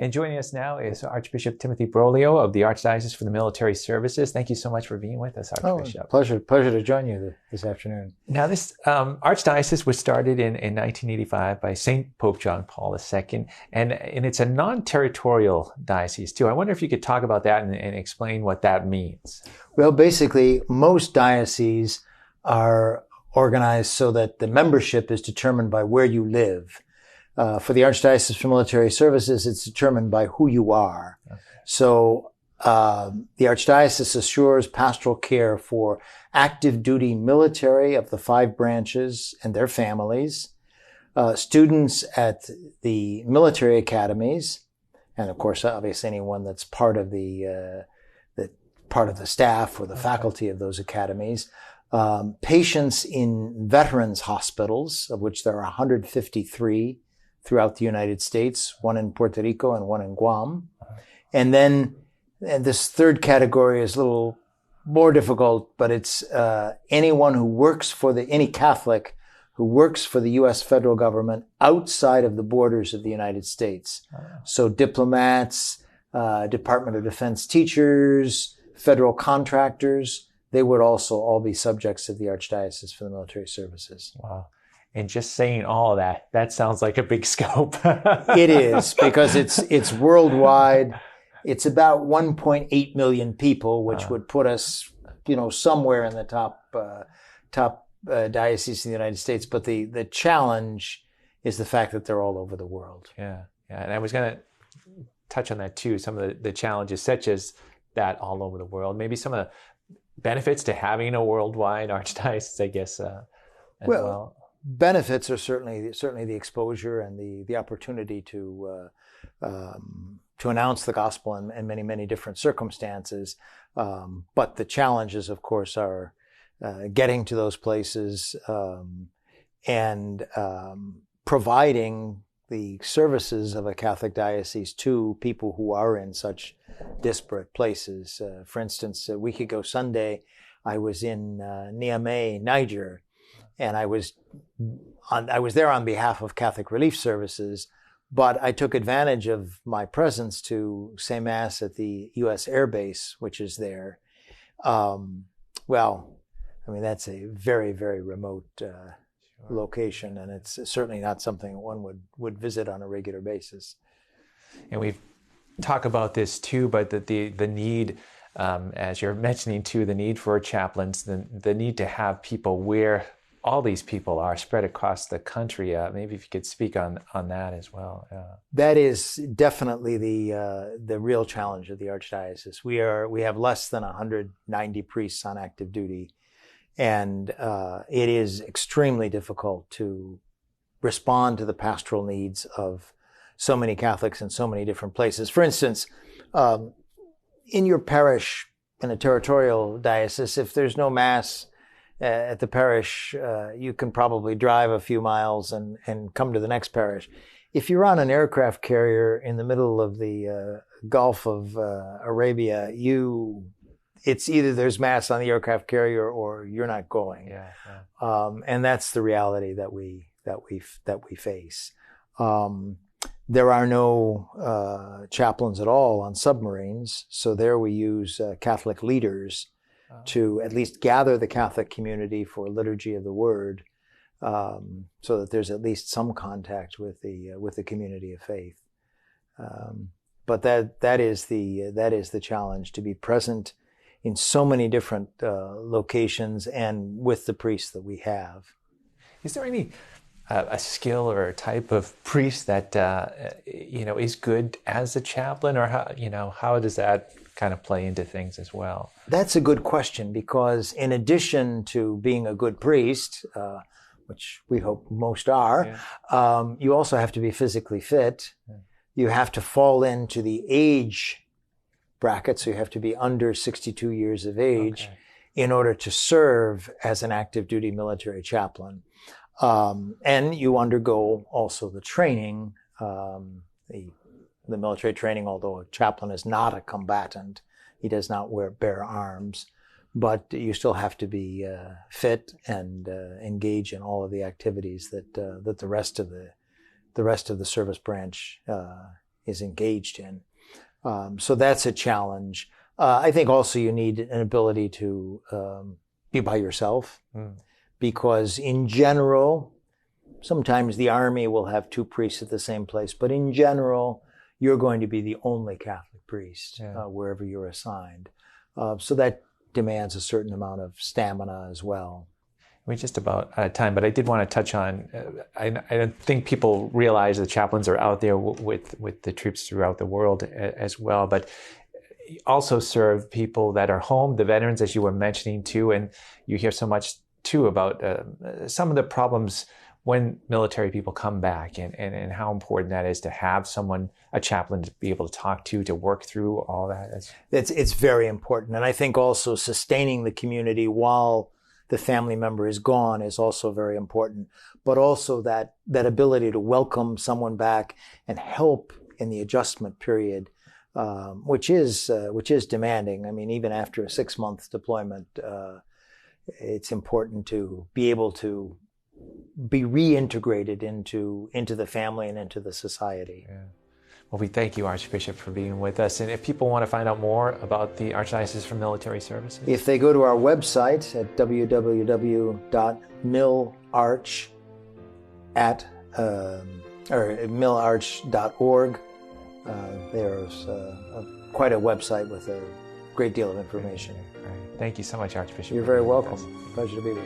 And joining us now is Archbishop Timothy Broglio of the Archdiocese for the Military Services. Thank you so much for being with us, Archbishop. Pleasure to join you this afternoon. Now, this Archdiocese was started in 1985 by St. Pope John Paul II, and it's a non-territorial diocese, too. I wonder if you could talk about that and explain what that means. Well, basically, most dioceses are organized so that the membership is determined by where you live. For the Archdiocese for Military Services, it's determined by who you are. Okay. So the Archdiocese assures pastoral care for active duty military of the 5 branches and their families, students at the military academies, and of course, obviously, anyone that's part of the staff or the faculty of those academies, patients in veterans hospitals, of which there are 153 throughout the United States, one in Puerto Rico and one in Guam. And then this third category is a little more difficult, but it's anyone who works for any Catholic who works for the U.S. federal government outside of the borders of the United States. So diplomats, Department of Defense teachers, federal contractors, they would also all be subjects of the Archdiocese for the Military Services. Wow. And just saying all of that sounds like a big scope. It is, because it's worldwide. It's about 1.8 million people, which would put us, somewhere in the top dioceses in the United States. But the challenge is the fact that they're all over the world. Yeah. And I was going to touch on that too. Some of the challenges, such as that all over the world. Maybe some of the benefits to having a worldwide archdiocese, I guess, as well. Benefits are certainly the exposure and the opportunity to announce the gospel in many, many different circumstances. But the challenges, of course, are getting to those places and providing the services of a Catholic diocese to people who are in such disparate places. For instance, a week ago Sunday, I was in Niamey, Niger, and I was there on behalf of Catholic Relief Services, but I took advantage of my presence to say Mass at the U.S. Air Base, which is there. That's a very, very remote location, and it's certainly not something one would visit on a regular basis. And we've talked about this too, but the need, as you're mentioning too, the need for chaplains, the need to have people where all these people are spread across the country. Maybe if you could speak on that as well. That is definitely the real challenge of the Archdiocese. We have less than 190 priests on active duty, and it is extremely difficult to respond to the pastoral needs of so many Catholics in so many different places. For instance, in your parish, in a territorial diocese, if there's no Mass at the parish, you can probably drive a few miles and come to the next parish. If you're on an aircraft carrier in the middle of the Gulf of Arabia, it's either there's Mass on the aircraft carrier or you're not going. And that's the reality that we face. There are no chaplains at all on submarines, so there we use Catholic leaders to at least gather the Catholic community for liturgy of the Word, so that there's at least some contact with the community of faith. But that is the challenge, to be present in so many different locations and with the priests that we have. Is there any a skill or a type of priest that is good as a chaplain, or how does that kind of play into things as well? That's a good question, because in addition to being a good priest, which we hope most are, you also have to be physically fit. You have to fall into the age bracket, so you have to be under 62 years of age in order to serve as an active duty military chaplain. And you undergo also the training, the military training, although a chaplain is not a combatant. He does not bear arms, but you still have to be fit and engage in all of the activities that the rest of the service branch is engaged in. So that's a challenge. I think also you need an ability to be by yourself, because in general, sometimes the army will have two priests at the same place, but in general, you're going to be the only Catholic priest wherever you're assigned. So that demands a certain amount of stamina as well. We're just about out of time, but I did want to touch on, I don't think people realize the chaplains are out there with the troops throughout the world as well, but also serve people that are home, the veterans, as you were mentioning too, and you hear so much too about some of the problems when military people come back, and how important that is to have someone, a chaplain, to be able to talk to work through all that. It's very important. And I think also sustaining the community while the family member is gone is also very important. But also that ability to welcome someone back and help in the adjustment period, which is demanding. I mean, even after a 6-month deployment, it's important to be able to be reintegrated into the family and into the society. Yeah. Well, we thank you, Archbishop, for being with us. And if people want to find out more about the Archdiocese for Military Services, if they go to our website at millarch.org, there's quite a website with a great deal of information. All right. Thank you so much, Archbishop. You're very welcome. Pleasure to be with you.